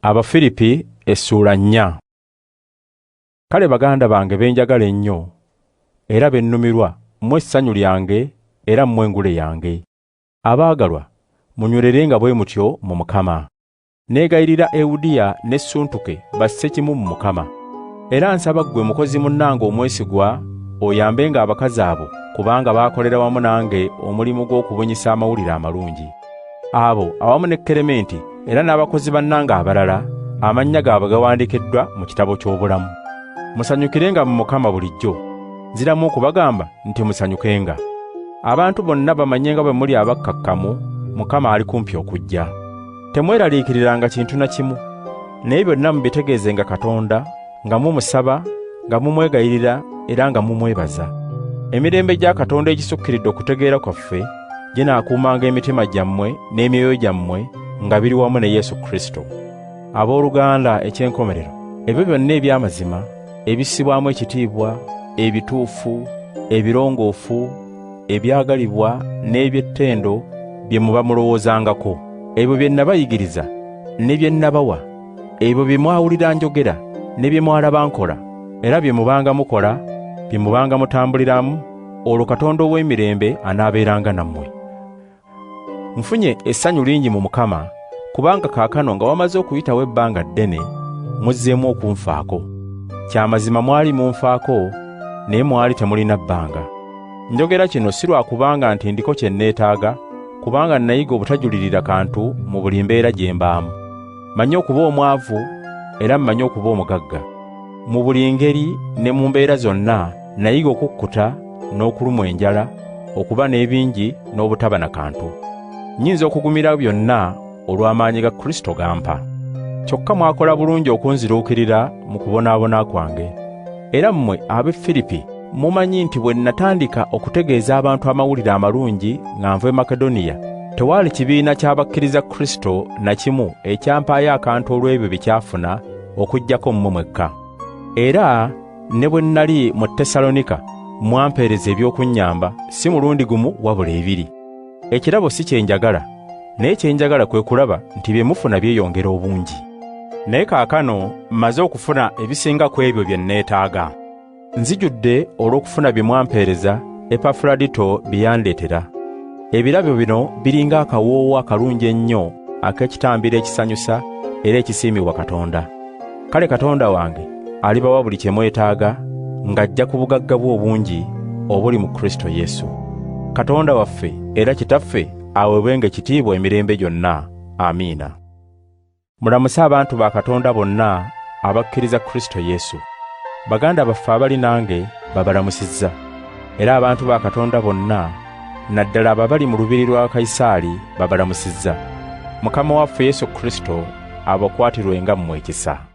Abafiripi Essuula 4. Kale baganda bange benjagala ennyo era bennumirwa, mmwe essanyu lyange era mmwe engule yange. Abaagalwa, munywererenga bwe mutyo mu Mukama. Neegayirira Ewudiya ne Suntuke basse kimu mu Mukama. Era nsaba ggwe mukozi munnange omwesigwa oyambenga abakazi abo, kubanga baakolera wamu nange omulimu gw'okubunyisa amawulire amalungi. Abo awamu ne Kerementi era n'abakozi bannanga abalala, amannya gaabwe gawandiikiddwa mu kitabo ky'obulamu. Musanyukirenga mu Mukama bulijjo. Nziramu okubagamba nti musanyukenga. Abantu bonna bamanyenga bwe muli abakkakkamu, Mukama ali kumpi okujja. Temweraliikiriranga kintu na kimu, naye byonna mubitegeezenga Katonda, nga mumusaba, nga mumwegayirira era nga mumwebaza. Emirembe gya Katonda egisukkiridde okutegeera kwaffe ginaakuumanga emitima gyammwe n'emyoyo gyammwe nga biri wamu ne Yesu Kristo. Abooluganda eky'enkomerero, ebyo byonna eby'amazima, ebissibwamu ekitiibwa, ebituufu, ebirongoofu, ebyagalibwa n'eby'ettendo bye muba mulowoozangako. Ebyo bye nabayigiriza ne bye nabawa, ebyo bye mwawulira njogera ne bye mwalaba nkola, era bye mubanga mukola, bye mubanga mutambuliramu, olwo Katonda ow'emirembe anaabeeranga nammwe. Nfunye essanyu lingi mu Mukama, kubanga kaakano nga wamaze okuyitawo ebbanga ddene, muzzeemu okunfaako. Kyamazima mwali munfaako, naye mwali temulina bbanga. Njogera kino si lwa kubanga nti ndiko kye neetaaga, kubanga nayiga obutajulirira kantu mu buli mbeera gye mbaamu. Mmanyi okuba omwavu era mmanyi okuba omugagga. Mu buli ngeri ne mu mbeera zonna nayiga okukkuta n'okulumwa enjala, okuba n'ebingi n'obutaba na kantu. Nnyinza okugumira byonna olw'amaanyi ga Kristo gampa. Kyokka mwakola bulungi okunziruukirira mu kubonaabona kwange. Era mmwe Abafiripi mumanyi nti bwe natandika okutegeeza abantu amawulire amalungi nga nva e Makedoniya, tewaali kibiina ky'abakkiriza Kristo na kimu ekyampaayo akantu olw'ebyo bye kyafuna okuggyako mmwe mwekka. Era ne bwe nnali mu Tesalonika mwampeereza ebyokunnyamba, si mulundi gumu wabula ebiri. Ekirabo si kyenjagala, naye kyenjagala kwe kulaba nti bye mufuna byeyongera obungi. Naye kaakano mmaze okufuna ebisinga ku ebyo bye neetaaga. Nzijudde olw'okufuna bye mwampeereza Epafuladito bye yandeetera. Ebirabo bino biringa akawoowo akalungi ennyo ak'ekitambiro ekisanyusa era ekisiimibwa Katonda. Kale Katonda wange alibawa buli kye mwetaaga, ng'ajja ku bugagga bwe obungi obuli mu Kristo Yesu. Katonda waffe era Kitaffe aweebwenga ekitiibwa emirembe gyonna. Amiina. Mulamuse abantu ba Katonda bonna abakkiriza Kristo Yesu. Baganda baffe abali nange babalamusizza. Era abantu ba Katonda bonna, naddala ababali mu lubiri lwa Kayisaali, babalamusizza. Mukama waffe Yesu Kristo abakwatirwenga mmwe ekisa.